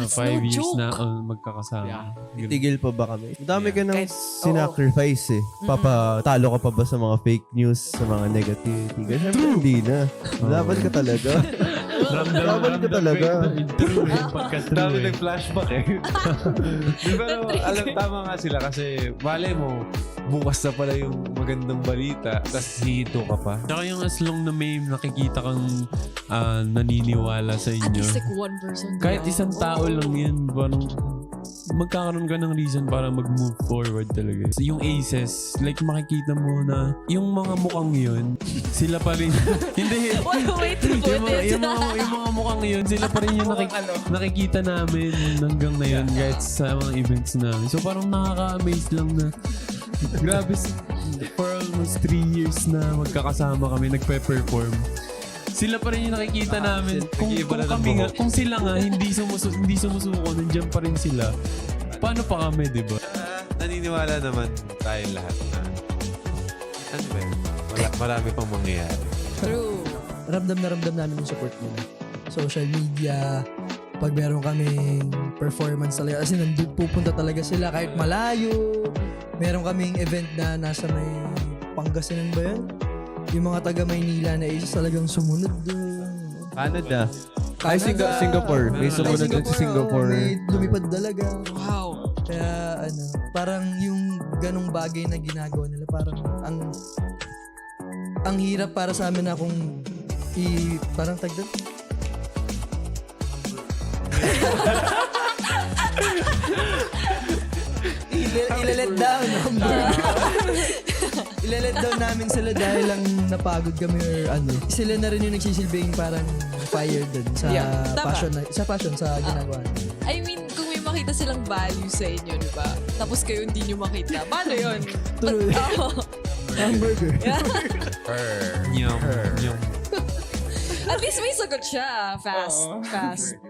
That's 5 no years joke. na magkakasama. Titigil pa ba kami? Dami ka nang Kahit- sinacrifice eh. Talo ka pa ba sa mga fake news, sa mga negativity? Kasi syempre hindi na. Laban ka talaga. Laban ka talaga. Dami nag-flashback eh. Di ba, alam, tama nga sila kasi malay mo, bukas na pala yung magandang balita, tapos hihito ka pa. Tsaka yung as long na may nakikita kang naniniwala sa At inyo. least like one person. Kahit isang tao lang yan, parang magkakaroon ka ng reason para mag-move forward talaga. So, yung aces, like makikita mo na yung mga mukhang yun, sila pa rin. Hindi. Wait to put it. yung mga mukhang yun, sila pa rin yung nakikita namin hanggang na yun kahit sa mga events namin. So parang nakaka-amaze lang na grabe, for almost 3 years na magkakasama kami, nagpe-perform. Sila pa rin yung nakikita namin. Kung kami nga, kung sila nga hindi sumusuko, nandiyan pa rin sila. Paano pa kami, di ba? Naniniwala naman tayo lahat na ano ba yun? Marami pang mangyayari. True. Ramdam na ramdam namin yung support nila. Social media, pag meron kaming performance talaga. Kasi nandun pupunta talaga sila kahit malayo. Meron kaming event na nasa may Pangasinan ba yun? Yung mga taga Maynila na is talagang sumunod doon. Canada. Ay, Singapore. May sumunod din sa Singapore. May lumipad talaga. Wow. Kaya parang yung ganong bagay na ginagawa nila, parang ang hirap para sa amin na kung parang tagdan. Ilalet down. Ilalet down namin sila dahil lang napagod kami or ano. Sila na rin yung nagsisilbing parang fire dun sa Tama. passion sa ginagawa nila. I mean, kung may makita silang value sa inyo, di ba? Tapos kayo hindi nyo makita. Paano yun? True. Hamburger. Yung At least may sagot siya. Fast.